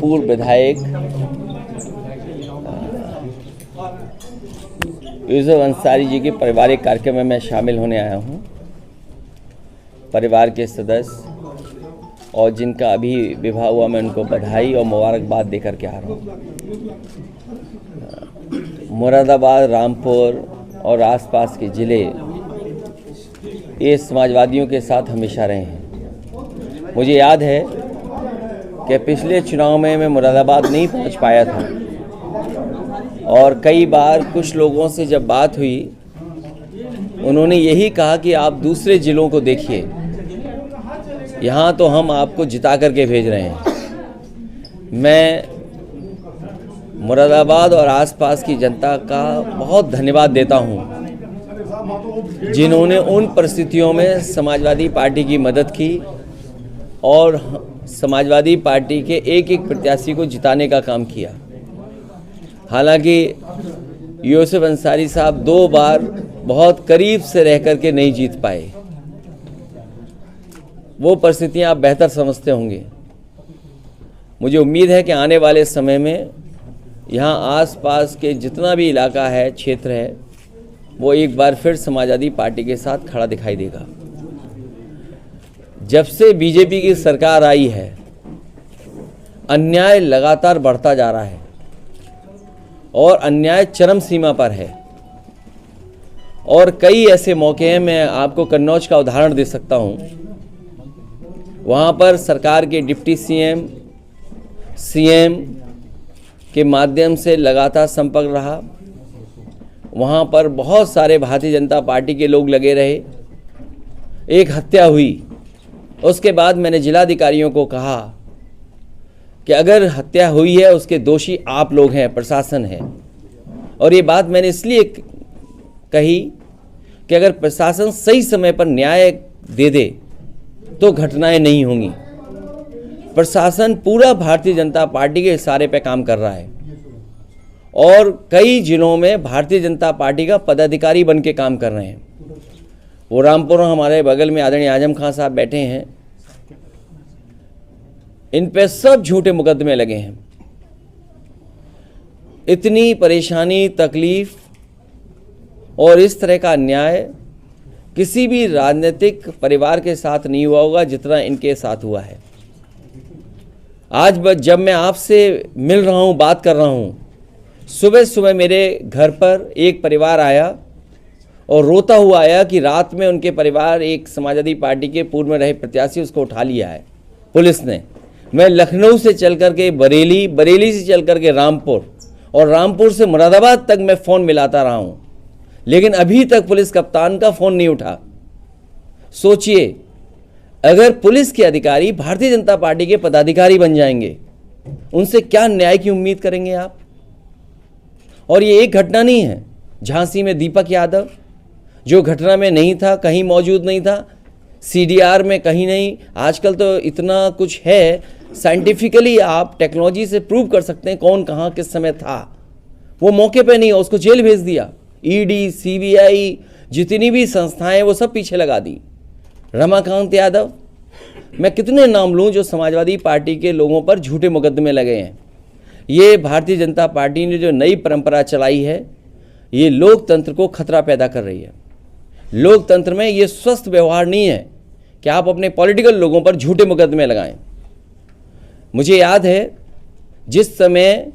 पूर्व विधायक यूसुफ अंसारी जी के पारिवारिक कार्यक्रम में मैं शामिल होने आया हूं। परिवार के सदस्य और जिनका अभी विवाह हुआ, मैं उनको बधाई और मुबारकबाद देकर के आ रहा हूँ। मुरादाबाद, रामपुर और आसपास के ज़िले ये समाजवादियों के साथ हमेशा रहे हैं। मुझे याद है कि पिछले चुनाव में मैं मुरादाबाद नहीं पहुंच पाया था और कई बार कुछ लोगों से जब बात हुई, उन्होंने यही कहा कि आप दूसरे ज़िलों को देखिए, यहाँ तो हम आपको जिता करके भेज रहे हैं। मैं मुरादाबाद और आसपास की जनता का बहुत धन्यवाद देता हूँ जिन्होंने उन परिस्थितियों में समाजवादी पार्टी की मदद की और समाजवादी पार्टी के एक एक प्रत्याशी को जिताने का काम किया। हालांकि यूसुफ अंसारी साहब 2 बार बहुत करीब से रह कर के नहीं जीत पाए। वो परिस्थितियां आप बेहतर समझते होंगे। मुझे उम्मीद है कि आने वाले समय में यहाँ आसपास के जितना भी इलाका है, क्षेत्र है, वो एक बार फिर समाजवादी पार्टी के साथ खड़ा दिखाई देगा। जब से बीजेपी की सरकार आई है, अन्याय लगातार बढ़ता जा रहा है और अन्याय चरम सीमा पर है। और कई ऐसे मौके हैं, मैं आपको कन्नौज का उदाहरण दे सकता हूं। वहां पर सरकार के डिप्टी सीएम के माध्यम से लगातार संपर्क रहा। वहां पर बहुत सारे भारतीय जनता पार्टी के लोग लगे रहे। एक हत्या हुई, उसके बाद मैंने जिलाधिकारियों को कहा कि अगर हत्या हुई है उसके दोषी आप लोग हैं, प्रशासन है। और ये बात मैंने इसलिए कही कि अगर प्रशासन सही समय पर न्याय दे दे तो घटनाएं नहीं होंगी। प्रशासन पूरा भारतीय जनता पार्टी के इशारे पे काम कर रहा है और कई जिलों में भारतीय जनता पार्टी का पदाधिकारी बन के काम कर रहे हैं। वो रामपुर हमारे बगल में आदरणीय आजम खान साहब बैठे हैं, इन पे सब झूठे मुकदमे लगे हैं। इतनी परेशानी, तकलीफ और इस तरह का अन्याय किसी भी राजनीतिक परिवार के साथ नहीं हुआ होगा जितना इनके साथ हुआ है। आज जब मैं आपसे मिल रहा हूं, बात कर रहा हूं, सुबह सुबह मेरे घर पर एक परिवार आया और रोता हुआ आया कि रात में उनके परिवार एक समाजवादी पार्टी के पूर्व में रहे प्रत्याशी, उसको उठा लिया है पुलिस ने। मैं लखनऊ से चल कर के बरेली, बरेली से चल कर के रामपुर और रामपुर से मुरादाबाद तक मैं फ़ोन मिलाता रहा हूँ, लेकिन अभी तक पुलिस कप्तान का फ़ोन नहीं उठा। सोचिए, अगर पुलिस के अधिकारी भारतीय जनता पार्टी के पदाधिकारी बन जाएंगे, उनसे क्या न्याय की उम्मीद करेंगे आप? और ये एक घटना नहीं है। झांसी में दीपक यादव जो घटना में नहीं था, कहीं मौजूद नहीं था, सीडीआर में कहीं नहीं। आजकल तो इतना कुछ है, साइंटिफिकली आप टेक्नोलॉजी से प्रूव कर सकते हैं कौन कहाँ किस समय था। वो मौके पे नहीं, उसको जेल भेज दिया। ईडी, सीबीआई, जितनी भी संस्थाएं, वो सब पीछे लगा दी। रमाकांत यादव, मैं कितने नाम लूँ जो समाजवादी पार्टी के लोगों पर झूठे मुकदमे लगे हैं। ये भारतीय जनता पार्टी ने जो नई परंपरा चलाई है, ये लोकतंत्र को खतरा पैदा कर रही है। लोकतंत्र में ये स्वस्थ व्यवहार नहीं है कि आप अपने पॉलिटिकल लोगों पर झूठे मुकदमे लगाएं। मुझे याद है जिस समय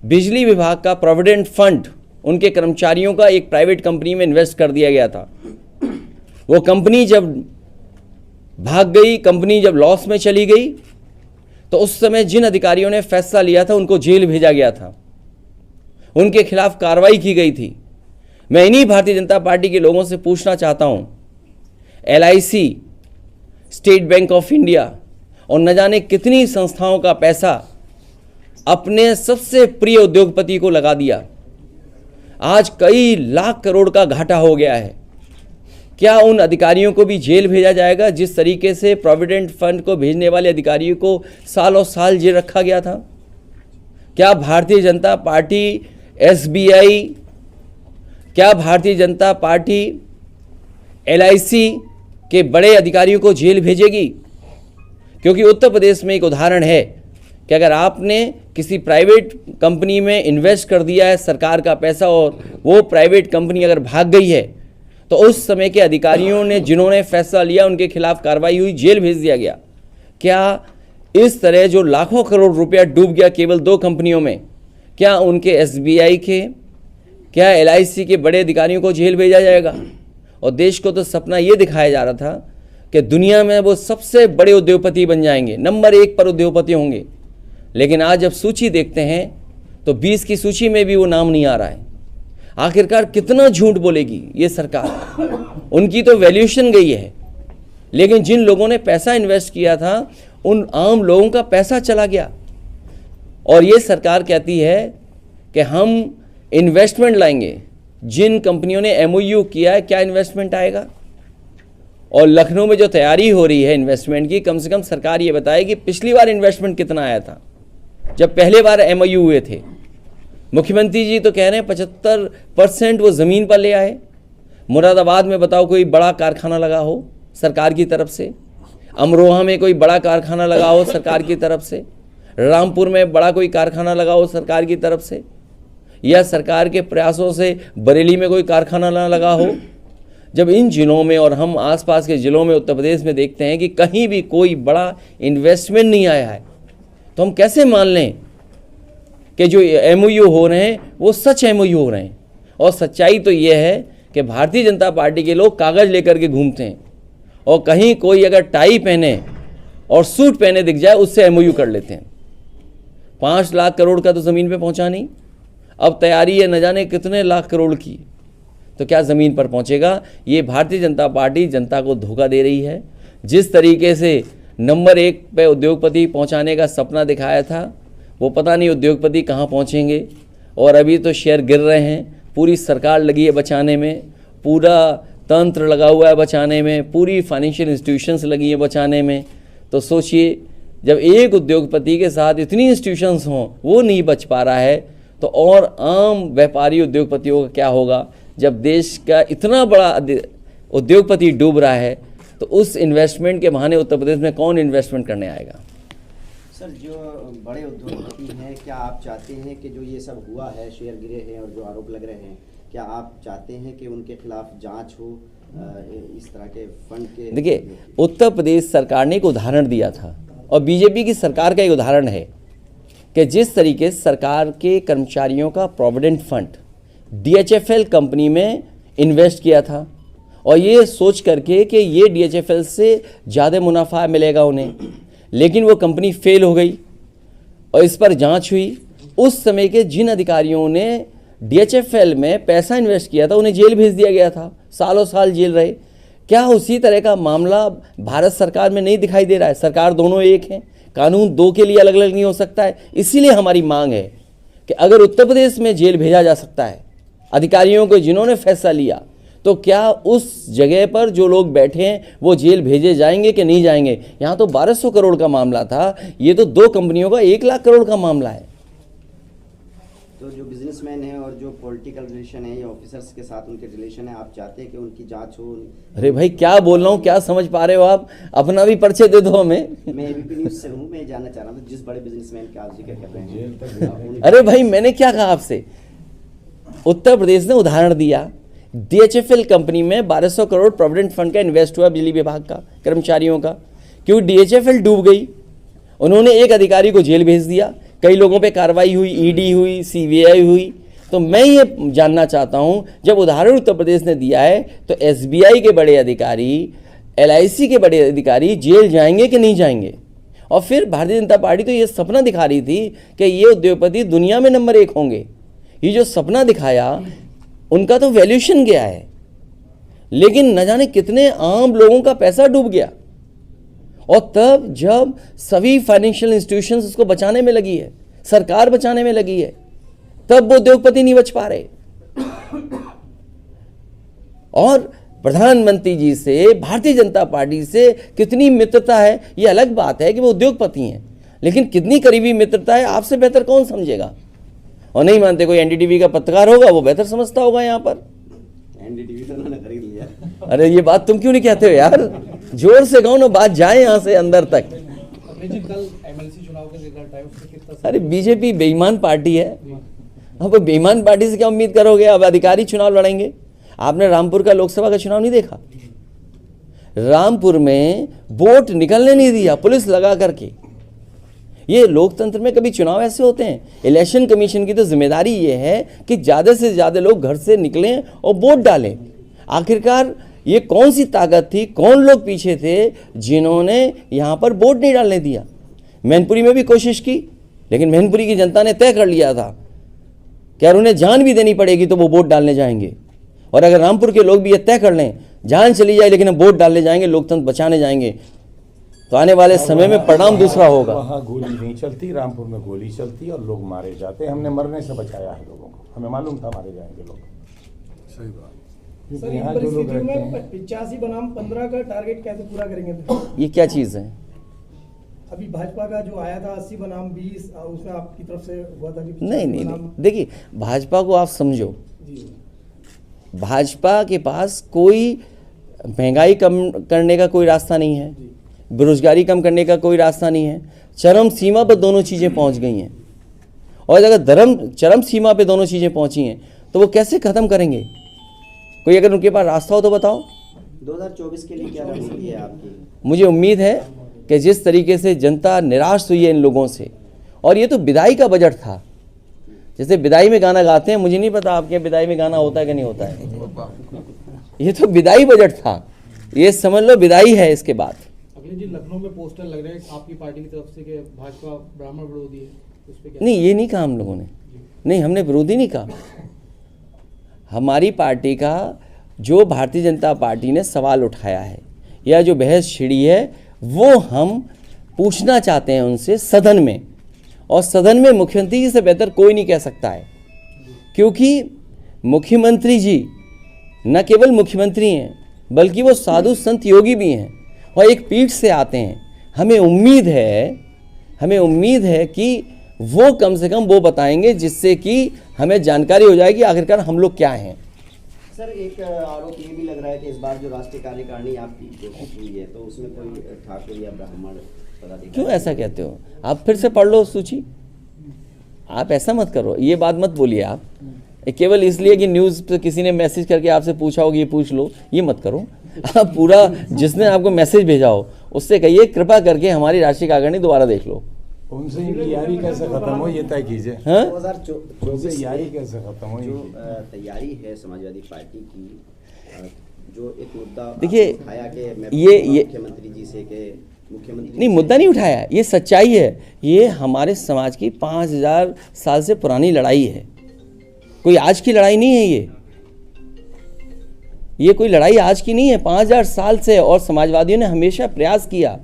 बिजली विभाग का प्रोविडेंट फंड, उनके कर्मचारियों का एक प्राइवेट कंपनी में इन्वेस्ट कर दिया गया था। वो कंपनी जब भाग गई, कंपनी जब लॉस में चली गई, तो उस समय जिन अधिकारियों ने फैसला लिया था उनको जेल भेजा गया था, उनके खिलाफ कार्रवाई की गई थी। मैं इन्हीं भारतीय जनता पार्टी के लोगों से पूछना चाहता हूं, LIC, state bank of India और न जाने कितनी संस्थाओं का पैसा अपने सबसे प्रिय उद्योगपति को लगा दिया। आज कई लाख करोड़ का घाटा हो गया है। क्या उन अधिकारियों को भी जेल भेजा जाएगा जिस तरीके से प्रोविडेंट फंड को भेजने वाले अधिकारियों को सालों साल जेल रखा गया था? क्या भारतीय जनता पार्टी SBI, क्या भारतीय जनता पार्टी LIC के बड़े अधिकारियों को जेल भेजेगी? क्योंकि उत्तर प्रदेश में एक उदाहरण है कि अगर आपने किसी प्राइवेट कंपनी में इन्वेस्ट कर दिया है सरकार का पैसा और वो प्राइवेट कंपनी अगर भाग गई है तो उस समय के अधिकारियों ने जिन्होंने फैसला लिया उनके खिलाफ कार्रवाई हुई, जेल भेज दिया गया। क्या इस तरह जो लाखों करोड़ रुपया डूब गया केवल 2 कंपनियों में, क्या उनके SBI के, क्या LIC के बड़े अधिकारियों को जेल भेजा जाएगा? और देश को तो सपना ये दिखाया जा रहा था कि दुनिया में वो सबसे बड़े उद्योगपति बन जाएंगे, नंबर 1 पर उद्योगपति होंगे। लेकिन आज जब सूची देखते हैं तो 20 की सूची में भी वो नाम नहीं आ रहा है। आखिरकार कितना झूठ बोलेगी ये सरकार? उनकी तो वैल्यूएशन गई है, लेकिन जिन लोगों ने पैसा इन्वेस्ट किया था उन आम लोगों का पैसा चला गया। और ये सरकार कहती है कि हम इन्वेस्टमेंट लाएंगे। जिन कंपनियों ने MOU किया है, क्या इन्वेस्टमेंट आएगा? और लखनऊ में जो तैयारी हो रही है इन्वेस्टमेंट की, कम से कम सरकार ये बताए कि पिछली बार इन्वेस्टमेंट कितना आया था जब पहले बार MOU हुए थे। मुख्यमंत्री जी तो कह रहे हैं 75% वो ज़मीन पर ले आए। मुरादाबाद में बताओ कोई बड़ा कारखाना लगा हो सरकार की तरफ से, अमरोहा में कोई बड़ा कारखाना लगा हो सरकार की तरफ से, रामपुर में बड़ा कोई कारखाना लगा हो सरकार की तरफ से, या सरकार के प्रयासों से बरेली में कोई कारखाना ना लगा हो। जब इन जिलों में और हम आसपास के ज़िलों में उत्तर प्रदेश में देखते हैं कि कहीं भी कोई बड़ा इन्वेस्टमेंट नहीं आया है, तो हम कैसे मान लें कि जो MOU हो रहे हैं वो सच MOU हो रहे हैं? और सच्चाई तो ये है कि भारतीय जनता पार्टी के लोग कागज़ लेकर के घूमते हैं और कहीं कोई अगर टाई पहने और सूट पहने दिख जाए उससे MOU कर लेते हैं। 5 लाख करोड़ का तो ज़मीन पे पहुंचा नहीं, अब तैयारी है न जाने कितने लाख करोड़ की, तो क्या ज़मीन पर पहुंचेगा? ये भारतीय जनता पार्टी जनता को धोखा दे रही है। जिस तरीके से नंबर 1 पे उद्योगपति पहुंचाने का सपना दिखाया था, वो पता नहीं उद्योगपति कहाँ पहुंचेंगे। और अभी तो शेयर गिर रहे हैं, पूरी सरकार लगी है बचाने में, पूरा तंत्र लगा हुआ है बचाने में, पूरी फाइनेंशियल इंस्टीट्यूशंस लगी हैं बचाने में। तो सोचिए, जब एक उद्योगपति के साथ इतनी इंस्टीट्यूशंस हों वो नहीं बच पा रहा है, तो और आम व्यापारी उद्योगपतियों का क्या होगा? जब देश का इतना बड़ा उद्योगपति डूब रहा है तो उस इन्वेस्टमेंट के बहाने उत्तर प्रदेश में कौन इन्वेस्टमेंट करने आएगा? सर, जो बड़े उद्योगपति हैं, क्या आप चाहते हैं कि जो ये सब हुआ है, शेयर गिरे हैं और जो आरोप लग रहे हैं, क्या आप चाहते हैं कि उनके खिलाफ जांच हो इस तरह के फंड के? देखिए, उत्तर प्रदेश सरकार ने एक उदाहरण दिया था और बीजेपी की सरकार का एक उदाहरण है कि जिस तरीके से सरकार के कर्मचारियों का प्रोविडेंट फंड DHFL कंपनी में इन्वेस्ट किया था और ये सोच करके कि ये DHFL से ज़्यादा मुनाफा मिलेगा उन्हें, लेकिन वो कंपनी फेल हो गई और इस पर जांच हुई। उस समय के जिन अधिकारियों ने DHFL में पैसा इन्वेस्ट किया था उन्हें जेल भेज दिया गया था, सालों साल जेल रहे। क्या उसी तरह का मामला भारत सरकार में नहीं दिखाई दे रहा है? सरकार दोनों एक हैं, कानून 2 के लिए अलग अलग नहीं हो सकता है। इसीलिए हमारी मांग है कि अगर उत्तर प्रदेश में जेल भेजा जा सकता है अधिकारियों को जिन्होंने फैसला लिया, तो क्या उस जगह पर जो लोग बैठे हैं वो जेल भेजे जाएंगे कि नहीं जाएंगे? यहाँ तो 1200 करोड़ का मामला था, ये तो 2 कंपनियों का 1 लाख करोड़ का मामला है। तो जो बिजनेसमैन है और जो पॉलिटिकल रिलेशन है या ऑफिसर्स के साथ उनके रिलेशन है, आप चाहते हैं कि उनकी जांच हो? अरे भाई, क्या बोल रहा हूँ, क्या समझ पा रहे हो आप? अपना भी परिचय दे दो हमें। मैं ABP न्यूज़ से हूँ, मैं जानना चाह रहा हूँ जिस बड़े बिजनेसमैन का आप जिक्र कर रहे हैं। अरे भाई, मैंने क्या कहा आपसे? उत्तर प्रदेश ने उदाहरण दिया, DHFL कंपनी में 1200 करोड़ प्रोविडेंट फंड का इन्वेस्ट हुआ बिजली विभाग का कर्मचारियों का, क्योंकि DHFL डूब गई, उन्होंने एक अधिकारी को जेल भेज दिया, कई लोगों पे कार्रवाई हुई, ED हुई, CBI हुई। तो मैं ये जानना चाहता हूँ, जब उदाहरण उत्तर प्रदेश ने दिया है तो SBI के बड़े अधिकारी, LIC के बड़े अधिकारी जेल जाएंगे कि नहीं जाएंगे? और फिर भारतीय जनता पार्टी तो ये सपना दिखा रही थी कि ये उद्योगपति दुनिया में नंबर 1 होंगे। ये जो सपना दिखाया उनका तो वैल्यूएशन गया है, लेकिन न जाने कितने आम लोगों का पैसा डूब गया। और तब जब सभी फाइनेंशियल इंस्टीट्यूशंस उसको बचाने में लगी है, सरकार बचाने में लगी है, तब वो उद्योगपति नहीं बच पा रहे। और प्रधानमंत्री जी से, भारतीय जनता पार्टी से कितनी मित्रता है ये अलग बात है कि वो उद्योगपति हैं, लेकिन कितनी करीबी मित्रता है आपसे बेहतर कौन समझेगा? और नहीं मानते, कोई NDTV का पत्रकार होगा वो बेहतर समझता होगा। यहाँ पर NDTV तो उन्होंने खरीद लिया। अरे ये बात तुम क्यों नहीं कहते हो यार? जोर से कहो ना, बात जाए यहाँ से अंदर तक। जी कल एमएलसी चुनाव के रिजल्ट आए, उससे कितना अरे बीजेपी बेईमान पार्टी है। अब बेईमान पार्टी से क्या उम्मीद करोगे? अब अधिकारी चुनाव लड़ेंगे। आपने रामपुर का लोकसभा का चुनाव नहीं देखा? रामपुर में वोट निकलने नहीं दिया पुलिस लगा करके। ये लोकतंत्र में कभी चुनाव ऐसे होते हैं? इलेक्शन कमीशन की तो जिम्मेदारी ये है कि ज़्यादा से ज़्यादा लोग घर से निकलें और वोट डालें। आखिरकार ये कौन सी ताकत थी, कौन लोग पीछे थे जिन्होंने यहाँ पर वोट नहीं डालने दिया? मैनपुरी में भी कोशिश की, लेकिन मैनपुरी की जनता ने तय कर लिया था कि अगर उन्हें जान भी देनी पड़ेगी तो वो वोट डालने जाएंगे। और अगर रामपुर के लोग भी ये तय कर लें जान चली जाए लेकिन हम वोट डालने जाएंगे, लोकतंत्र बचाने जाएंगे, तो आने वाले समय में परिणाम दूसरा होगा। वहाँ गोली नहीं चलती, रामपुर में गोली चलती और लोग मारे जाते हैं। हमने मरने से बचाया है लोगों को, हमें मालूम था मारे जाएंगे लोग। सही बात। सर, इन यहाँ जो लोग परिस्थितियों रहते में हैं 85 बनाम 15 का टारगेट कैसे पूरा करेंगे? ये क्या चीज़ है? अभी भाजपा का जो आया था 80 बनाम 20, उसमें आपकी तरफ से हुआ था कि नहीं नहीं नहीं, देखिए भाजपा को आप समझो, जी भाजपा के पास कोई महंगाई कम करने का कोई रास्ता नहीं है, बेरोजगारी कम करने का कोई रास्ता नहीं है। चरम सीमा पर दोनों चीज़ें पहुंच गई हैं, और अगर चरम सीमा पे दोनों चीज़ें पहुंची हैं तो वो कैसे ख़त्म करेंगे? कोई अगर उनके पास रास्ता हो तो बताओ। 2024 के लिए क्या रणनीति है आपकी? मुझे उम्मीद है कि जिस तरीके से जनता निराश हुई है इन लोगों से, और ये तो विदाई का बजट था, जैसे विदाई में गाना गाते हैं, मुझे नहीं पता आपके विदाई में गाना होता है कि नहीं होता है। ये तो विदाई बजट था, ये समझ लो विदाई है इसके बाद। अगले जी लखनऊ में पोस्टर लग रहे हैं आपकी पार्टी की तरफ से कि भाजपा ब्राह्मण विरोधी है, उस पे क्या? नहीं, ये नहीं कहा हम लोगों ने, नहीं हमने विरोधी नहीं कहा। हमारी पार्टी का जो भारतीय जनता पार्टी ने सवाल उठाया है या जो बहस छिड़ी है वो हम पूछना चाहते हैं उनसे सदन में, और सदन में मुख्यमंत्री जी से बेहतर कोई नहीं कह सकता है, क्योंकि मुख्यमंत्री जी न केवल मुख्यमंत्री हैं बल्कि वो साधु संत योगी भी हैं और एक पीठ से आते हैं। हमें उम्मीद है कि वो कम से कम वो बताएंगे जिससे कि हमें जानकारी हो जाएगी आखिरकार हम लोग क्या हैं। सर, एक आरोप ये भी लग रहा है कि इस बार जो राष्ट्रीय कार्यकारिणी आपकी घोषित हुई है तो उसमें कोई ठाकुर या ब्राह्मण पदाधिकारी। क्यों ऐसा कहते हो? आप फिर से पढ़ लो सूची। आप ऐसा मत करो, ये बात मत बोलिए आप, केवल इसलिए कि न्यूज़ पे किसी ने मैसेज करके आपसे पूछा होगा ये पूछ लो, ये मत करो। आप पूरा जिसने आपको मैसेज भेजा हो उससे कहिए कृपा करके हमारी राष्ट्रीय कार्यकारिणी दोबारा देख लो। उनसे यारी कैसे खत्म हो ये तय कीजिए। हाँ? 2024 यारी कैसे खत्म हो? जो तैयारी है समाजवादी पार्टी की, जो एक मुद्दा देखिए, उठाया कि मैं ये मुख्यमंत्री जी से कि मुख्यमंत्री नहीं, मुद्दा नहीं उठाया, ये सच्चाई है। ये हमारे समाज की 5000 साल से पुरानी लड़ाई है, कोई आज की लड़ाई नहीं है। ये कोई लड़ाई आज की नहीं है, 5000 साल से, और समाजवादियों ने हमेशा प्रयास किया।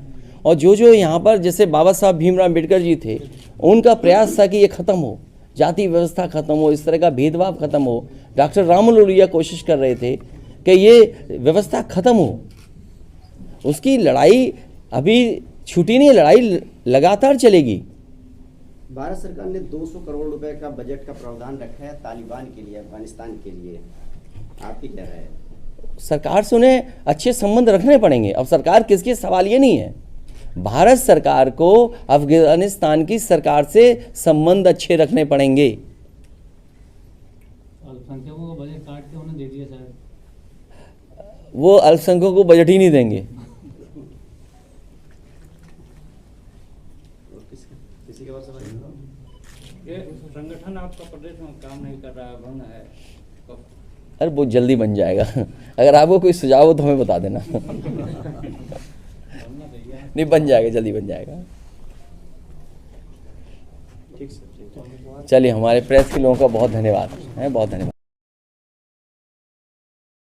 और जो यहाँ पर जैसे बाबा साहब भीमराव अम्बेडकर जी थे, उनका प्रयास था कि ये ख़त्म हो, जाति व्यवस्था ख़त्म हो, इस तरह का भेदभाव ख़त्म हो। डॉक्टर राम लोहिया कोशिश कर रहे थे कि ये व्यवस्था ख़त्म हो। उसकी लड़ाई अभी छूटी नहीं, लड़ाई लगातार चलेगी। भारत सरकार ने 200 करोड़ रुपए का बजट का प्रावधान रखा है तालिबान के लिए, अफगानिस्तान के लिए, आपकी क्या राय है? सरकार से उन्हें अच्छे संबंध रखने पड़ेंगे। अब सरकार किसकी, सवाल ये नहीं है। भारत सरकार को अफगानिस्तान की सरकार से संबंध अच्छे रखने पड़ेंगे। अल्पसंख्यकों को बजट काट के उन्हें दे दिया शायद। वो अल्पसंख्यकों को बजट ही नहीं देंगे। किसी के पास सवाल? ये संगठन आपका प्रदेश में काम नहीं कर रहा है, भंग है, कब? अरे बहुत जल्दी बन जाएगा। अगर आपको कोई सुझाव हो तो हमें बता देना। नहीं, बन जाएगा, जल्दी बन जाएगा। ठीक सर, चलिए, हमारे प्रेस के लोगों का बहुत धन्यवाद है, बहुत धन्यवाद।